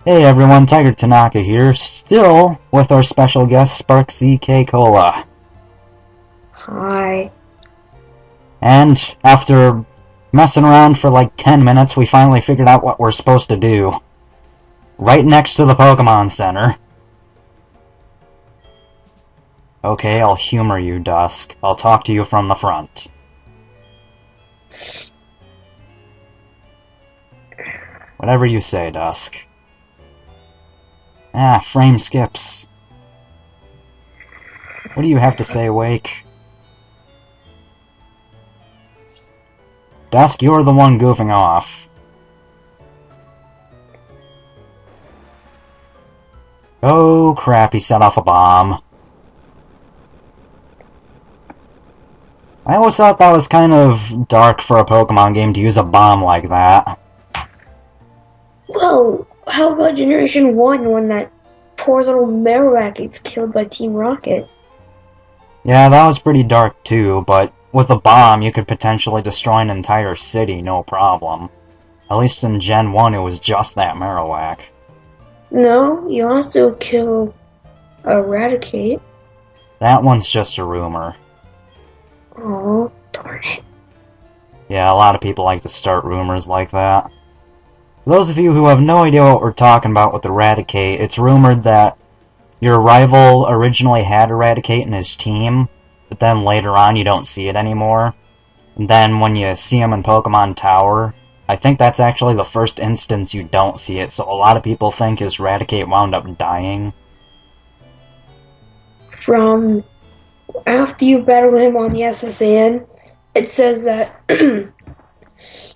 Hey everyone, Tigertenaka here, still with our special guest Spark ZK Cola. Hi. And after messing around for like 10 minutes, we finally figured out what we're supposed to do. Right next to the Pokemon Center. Okay, I'll humor you, Dusk. I'll talk to you from the front. Whatever you say, Dusk. Ah, frame skips. What do you have to say, Wake? Dusk, you're the one goofing off. Oh crap, he set off a bomb. I always thought that was kind of dark for a Pokemon game to use a bomb like that. Well, how about Generation 1 when that poor little Marowak gets killed by Team Rocket? Yeah, that was pretty dark too, but with a bomb you could potentially destroy an entire city, no problem. At least in Gen 1 it was just that Marowak. No, you also kill Eradicate. That one's just a rumor. Oh, darn it. Yeah, a lot of people like to start rumors like that. For those of you who have no idea what we're talking about with Eradicate, it's rumored that your rival originally had Eradicate in his team, but then later on you don't see it anymore. And then when you see him in Pokemon Tower, I think that's actually the first instance you don't see it, so a lot of people think his Eradicate wound up dying. From after you battle him on the SSN, it says that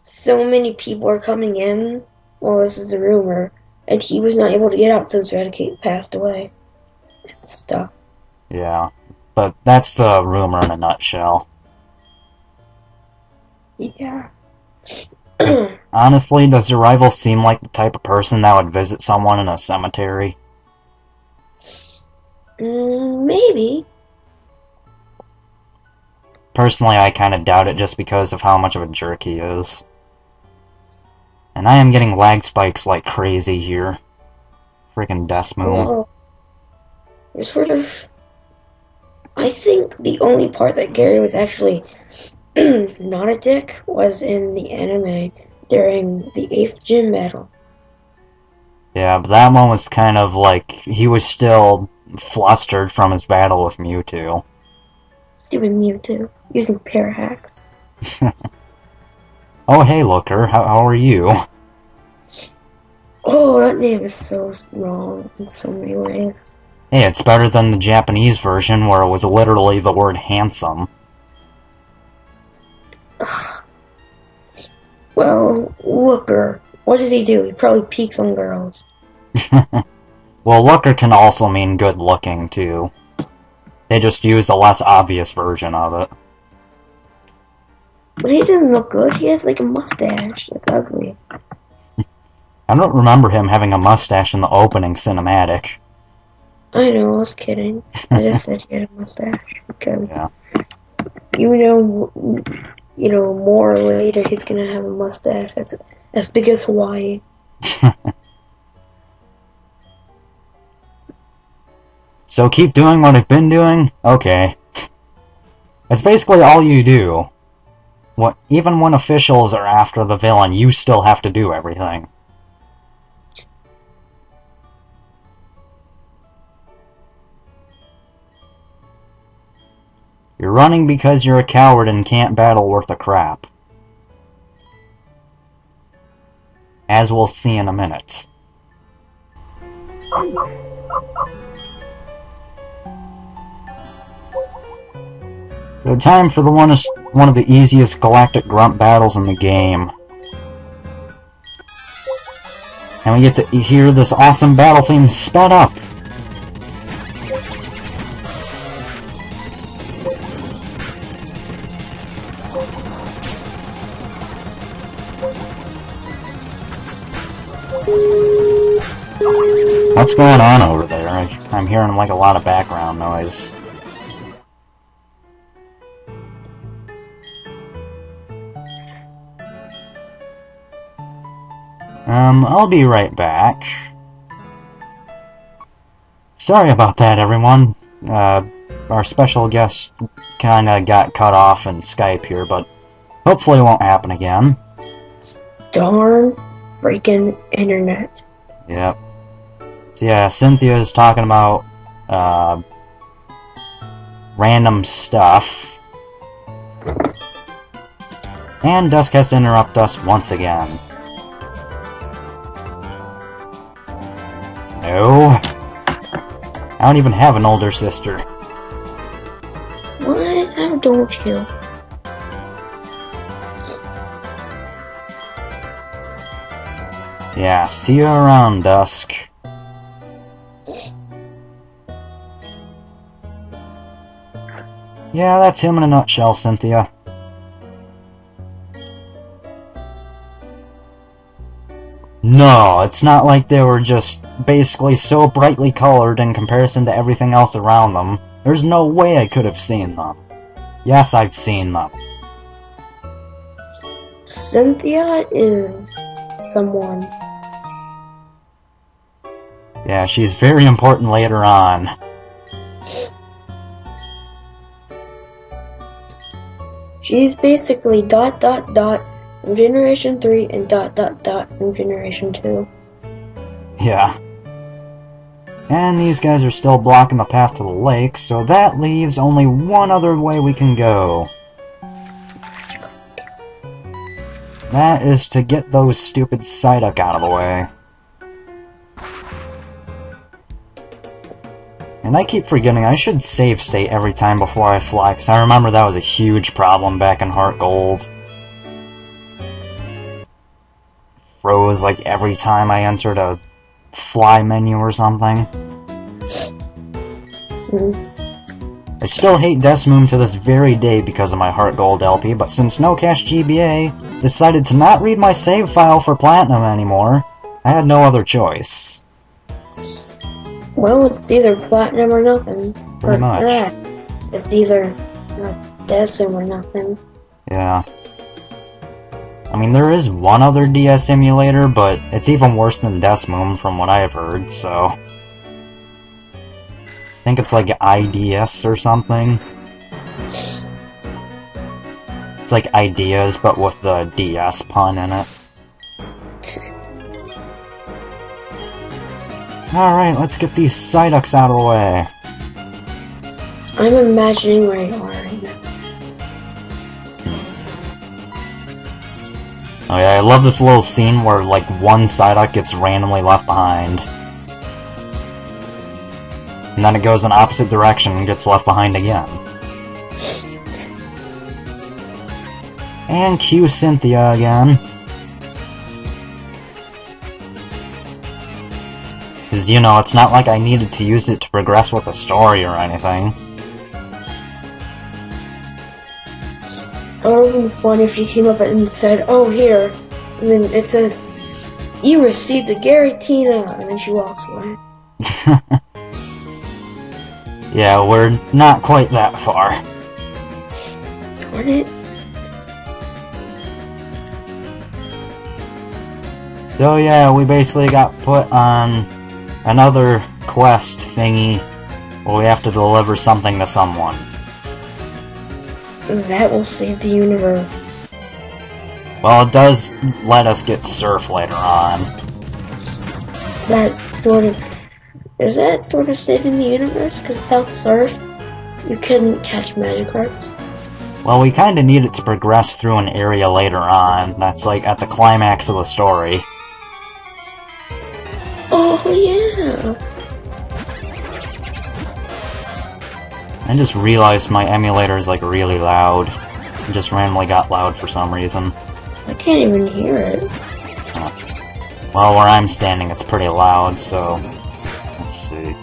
so many people are coming in. Well, this is a rumor, and he was not able to get out since Eradicate passed away. And stuff. Yeah, but that's the rumor in a nutshell. Yeah. Honestly, does your rival seem like the type of person that would visit someone in a cemetery? Maybe. Personally, I kinda doubt it just because of how much of a jerk he is. And I am getting lag spikes like crazy here. Freaking Desmoon. Well, you're sort of. I think the only part that Gary was actually not a dick was in the anime during the 8th gym battle. Yeah, but that one was kind of like he was still flustered from his battle with Mewtwo. Stupid Mewtwo using pair hacks. Oh, hey, Looker, how are you? Oh, that name is so wrong in so many ways. Hey, it's better than the Japanese version where it was literally the word handsome. Ugh. Well, Looker. What does he do? He probably peeks on girls. Well, Looker can also mean good looking, too. They just use a less obvious version of it. But he doesn't look good. He has like a mustache. That's ugly. I don't remember him having a mustache in the opening cinematic. I know, I was kidding. I just said he had a mustache because Yeah. more later he's gonna have a mustache that's as big as Hawaii. So keep doing what I've been doing? Okay. That's basically all you do. Even when officials are after the villain, you still have to do everything. You're running because you're a coward and can't battle worth a crap. As we'll see in a minute. So time for one of the easiest galactic grunt battles in the game. And we get to hear this awesome battle theme sped up. What's going on over there? I'm hearing like a lot of background noise. I'll be right back. Sorry about that, everyone. Our special guest kinda got cut off in Skype here, but hopefully it won't happen again. Darn freaking internet. Yep. So yeah, Cynthia is talking about, random stuff. And Dusk has to interrupt us once again. No. I don't even have an older sister. What? How don't you? Yeah, see you around, Dusk. Yeah, that's him in a nutshell, Cynthia. No, it's not like they were just basically so brightly colored in comparison to everything else around them. There's no way I could have seen them. Yes, I've seen them. Cynthia is someone. Yeah, she's very important later on. She's basically ... from Generation 3 and ... from Generation 2. Yeah. And these guys are still blocking the path to the lake, so that leaves only one other way we can go. That is to get those stupid Psyduck out of the way. And I keep forgetting I should save state every time before I fly, because I remember that was a huge problem back in Heart Gold. Froze like every time I entered a fly menu or something. I still hate Desmoom to this very day because of my Heart Gold LP, but since No Cash GBA decided to not read my save file for Platinum anymore, I had no other choice. Well, it's either Platinum or nothing. Pretty much. It's either Desmoom or nothing. Yeah. I mean, there is one other DS emulator, but it's even worse than Desmoom from what I have heard, so... I think it's like IDS or something. It's like Ideas, but with the DS pun in it. Alright, let's get these Psyducks out of the way. I'm imagining where you are right now. Oh yeah, I love this little scene where, like, one Psyduck gets randomly left behind. And then it goes in opposite direction and gets left behind again. And cue Cynthia again. Because, you know, it's not like I needed to use it to progress with the story or anything. It would have been fun if she came up and said, "Oh, here," and then it says, "You received a Tigertenaka," and then she walks away. Yeah, we're not quite that far. Darn it. So yeah, we basically got put on another quest thingy where we have to deliver something to someone. That will save the universe. Well, it does let us get Surf later on. That sort of... Is that sort of saving the universe? Because without Surf, you couldn't catch Magikarps. Well, we kinda need it to progress through an area later on. That's like at the climax of the story. Oh, yeah. I just realized my emulator is like really loud. It just randomly got loud for some reason. I can't even hear it. Well, where I'm standing it's pretty loud, so... Let's see.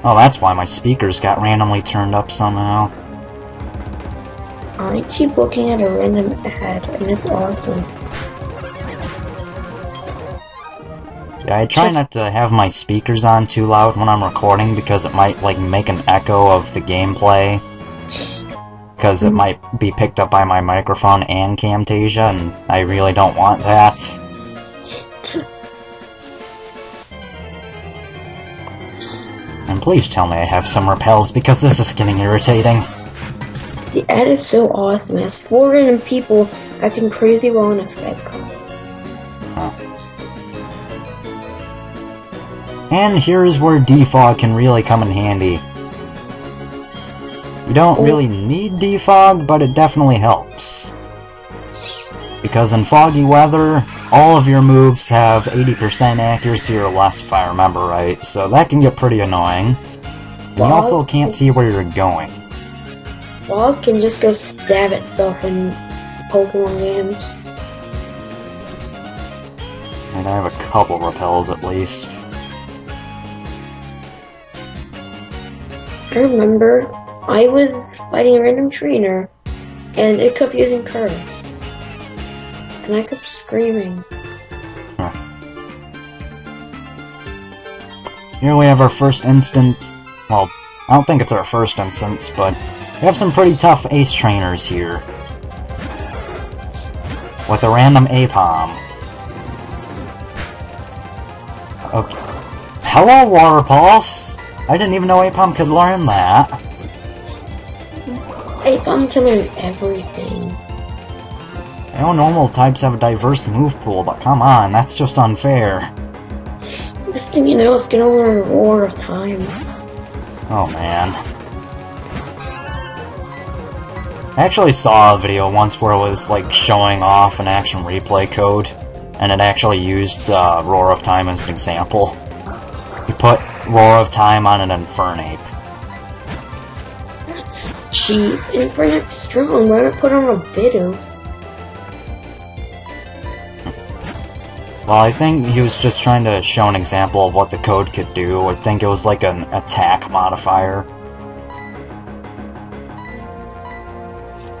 Oh, that's why my speakers got randomly turned up somehow. I keep looking at a random ad, and it's awesome. Yeah, I try not to have my speakers on too loud when I'm recording because it might, like, make an echo of the gameplay. Because it might be picked up by my microphone and Camtasia, and I really don't want that. And please tell me I have some repels, because this is getting irritating. The ad is so awesome. It has 4 random people acting crazy while on a Skype call. Huh. And here's where defog can really come in handy. You don't really need defog, but it definitely helps. Because in foggy weather, all of your moves have 80% accuracy or less, if I remember right, so that can get pretty annoying. You also can't see where you're going. Fog can just go stab itself in Pokemon games. And I have a couple repels at least. I remember I was fighting a random trainer, and it kept using curves. And I kept screaming. Huh. Here we have our first instance. Well, I don't think it's our first instance, but we have some pretty tough ace trainers here. With a random Apom. Okay. Hello, Water Pulse! I didn't even know Apom could learn that. Apom can learn everything. I know normal types have a diverse move pool, but come on, that's just unfair. Next thing you know, it's gonna learn Roar of Time. Oh man. I actually saw a video once where it was like showing off an action replay code, and it actually used Roar of Time as an example. You put Roar of Time on an Infernape. That's cheap. Infernape's strong. Why not put on a Bidu? Well, I think he was just trying to show an example of what the code could do. I think it was like an attack modifier.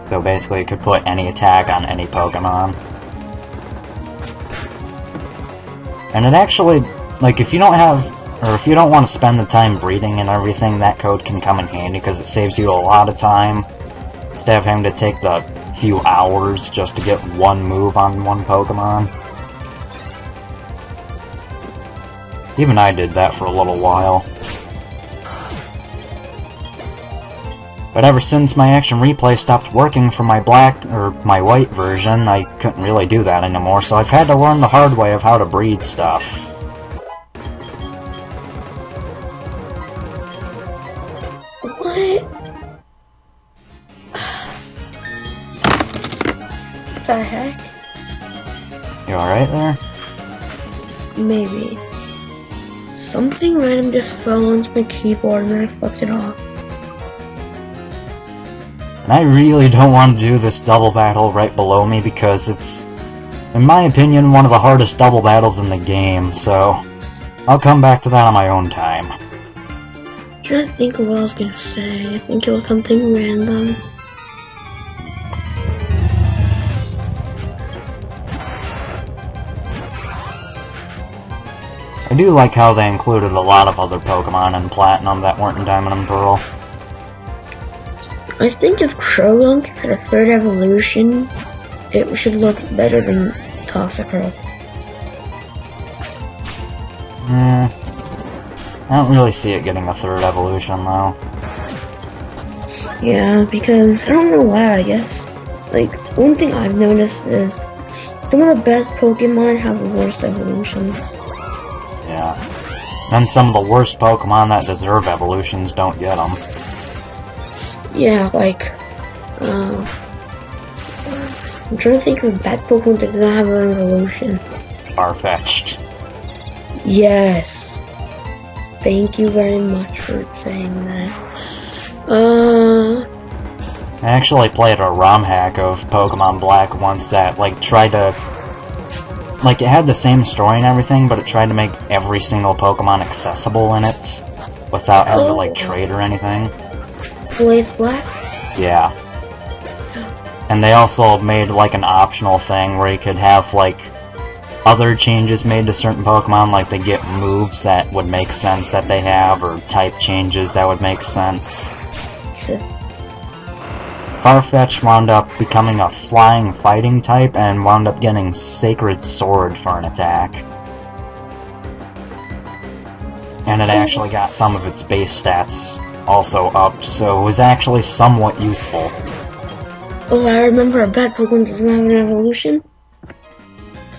So basically, it could put any attack on any Pokemon. And it actually, like, if you don't have, or if you don't want to spend the time breeding and everything, that code can come in handy because it saves you a lot of time. Instead of having to take the few hours just to get one move on one Pokemon. Even I did that for a little while. But ever since my action replay stopped working for my black, or my white version, I couldn't really do that anymore, so I've had to learn the hard way of how to breed stuff. What? What the heck? You alright there? Maybe. Something random just fell onto my keyboard and I flipped it off. And I really don't want to do this double battle right below me because it's, in my opinion, one of the hardest double battles in the game, so I'll come back to that on my own time. I'm trying to think of what I was gonna say. I think it was something random. I do like how they included a lot of other Pokemon in Platinum that weren't in Diamond and Pearl. I think if Croagunk had a 3rd evolution, it should look better than Toxicroak. I don't really see it getting a 3rd evolution, though. Yeah, because I don't know why, I guess. Like, one thing I've noticed is some of the best Pokemon have the worst evolutions. Yeah. Then some of the worst Pokemon that deserve evolutions don't get them. Yeah, like, I'm trying to think of that Pokemon that does not have an evolution. Far-fetched. Yes. Thank you very much for saying that. I actually played a ROM hack of Pokemon Black once that, like, tried to... Like, it had the same story and everything, but it tried to make every single Pokemon accessible in it without having to, like, trade or anything. Blaze Black? Yeah. And they also made, like, an optional thing where you could have, like, other changes made to certain Pokemon, like they get moves that would make sense that they have, or type changes that would make sense. Farfetch wound up becoming a flying fighting type and wound up getting Sacred Sword for an attack. And it actually got some of its base stats also up, so it was actually somewhat useful. Oh, I remember a bad Pokemon doesn't have an evolution.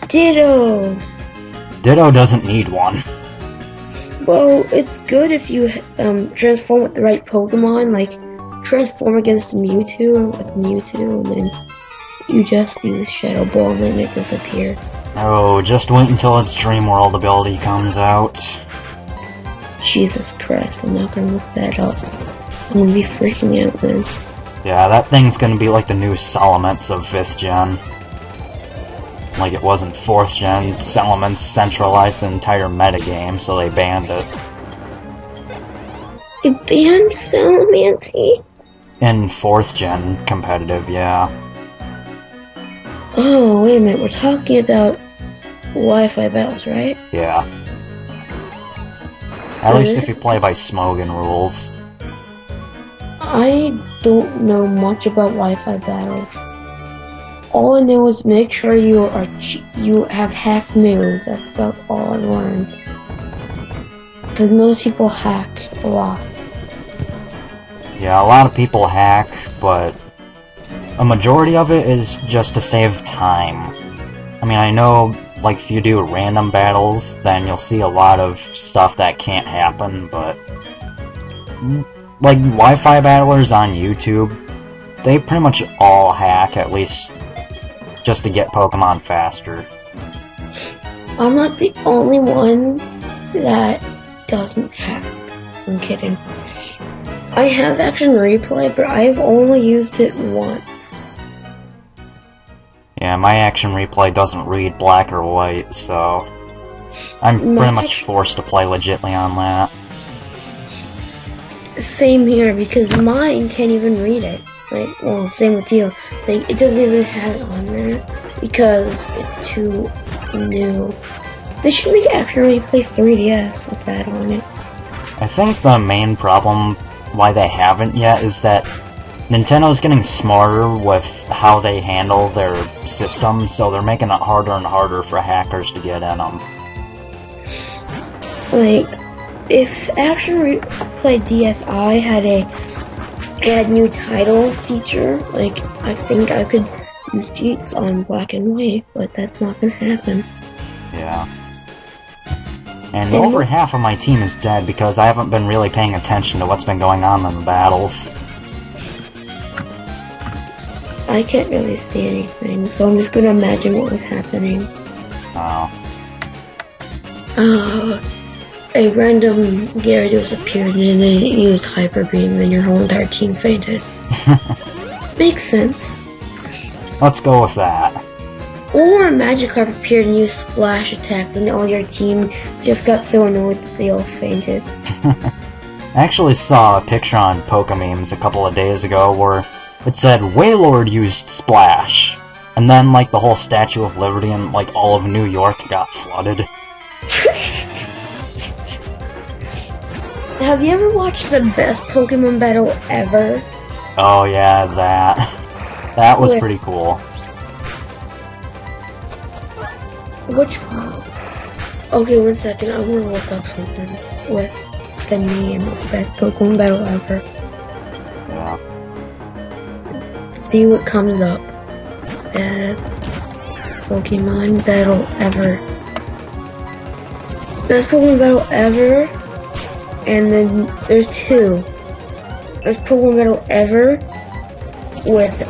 Ditto! Ditto doesn't need one. Well, it's good if you transform with the right Pokemon, like transform against Mewtwo with Mewtwo, and then you just use Shadow Ball and then it disappears. Oh, just wait until its Dream World ability comes out. Jesus Christ, I'm not gonna look that up. I'm gonna be freaking out then. Yeah, that thing's gonna be like the new Salamence of 5th gen. Like it was in 4th gen, Salamence centralized the entire metagame, so they banned it. They banned Salamence? In 4th gen competitive, yeah. Oh, wait a minute, we're talking about Wi-Fi battles, right? Yeah. At least if you play by Smogon rules. I don't know much about Wi-Fi battles. All I know is make sure you have hacked moves. That's about all I learned. Because most people hack a lot. Yeah, a lot of people hack, but a majority of it is just to save time. I mean, I know, like, if you do random battles, then you'll see a lot of stuff that can't happen, but like, Wi-Fi battlers on YouTube, they pretty much all hack, at least just to get Pokemon faster. I'm not the only one that doesn't hack. I'm kidding. I have Action Replay, but I've only used it once. Yeah, my Action Replay doesn't read black or white, so I'm pretty much forced to play legitly on that. Same here, because mine can't even read it. Like, well, same with you. Like, it doesn't even have it on there, because it's too new. They should make Action Replay 3DS with that on it. I think the main problem why they haven't yet is that Nintendo's getting smarter with how they handle their system, so they're making it harder and harder for hackers to get in them. Like, if Action Replay DSi had a add new title feature, like, I think I could use cheats on Black and White, but that's not gonna happen. Yeah. And over half of my team is dead because I haven't been really paying attention to what's been going on in the battles. I can't really see anything, so I'm just gonna imagine what was happening. Oh. A random Gyarados appeared and then it used Hyper Beam and your whole entire team fainted. Makes sense. Let's go with that. Or a Magikarp appeared and used Splash Attack and all your team just got so annoyed that they all fainted. I actually saw a picture on Pokememes a couple of days ago where it said Wailord used Splash, and then like the whole Statue of Liberty and like all of New York got flooded. Have you ever watched the best Pokemon battle ever? Oh yeah, that. That was pretty cool. Which one? Okay, 1 second, I'm gonna look up something with the name of the best Pokemon battle ever. Yeah. See what comes up. Best Pokemon battle ever. Best Pokemon battle ever. And then there's two. Best Pokemon battle ever with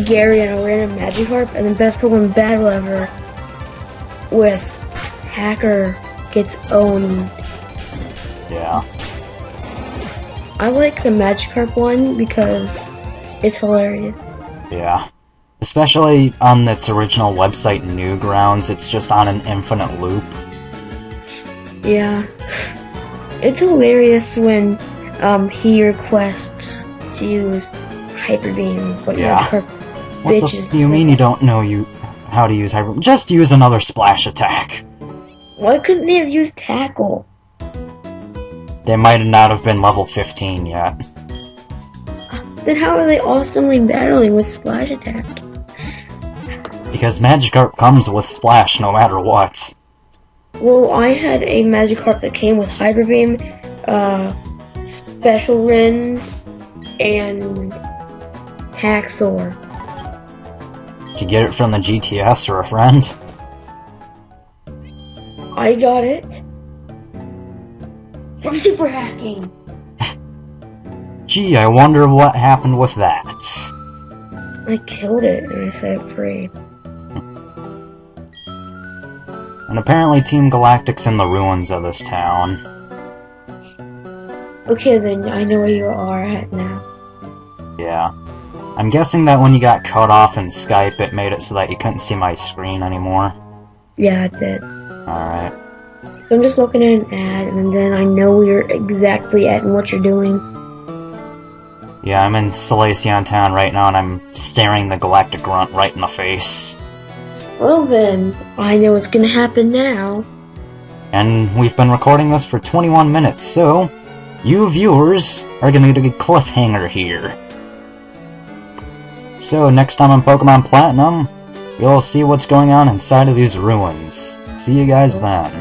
Gary and a random Magikarp, and then best Pokemon battle ever with Hacker gets owned. Yeah. I like the Magikarp one because it's hilarious. Yeah. Especially on its original website, Newgrounds, it's just on an infinite loop. Yeah. It's hilarious when he requests to use Hyper Beam, but Magikarp What the do you mean you don't know how to use Hyper Beam? Just use another Splash Attack. Why couldn't they have used Tackle? They might not have been level 15 yet. Then how are they awesomely battling with Splash Attack? Because Magikarp comes with Splash no matter what. Well, I had a Magikarp that came with Hyper Beam, Special Rin, and Haxor. Did you get it from the GTS or a friend? I got it from Super Hacking. Gee, I wonder what happened with that. I killed it and I set it free. And apparently Team Galactic's in the ruins of this town. Okay, then I know where you are at now. Yeah. I'm guessing that when you got cut off in Skype, it made it so that you couldn't see my screen anymore. Yeah, it did. Alright. So I'm just looking at an ad, and then I know where you're exactly at and what you're doing. Yeah, I'm in Salacion Town right now, and I'm staring the Galactic Grunt right in the face. Well then, I know what's gonna happen now. And we've been recording this for 21 minutes, so you viewers are gonna get a cliffhanger here. So next time on Pokemon Platinum, you'll see what's going on inside of these ruins. See you guys then.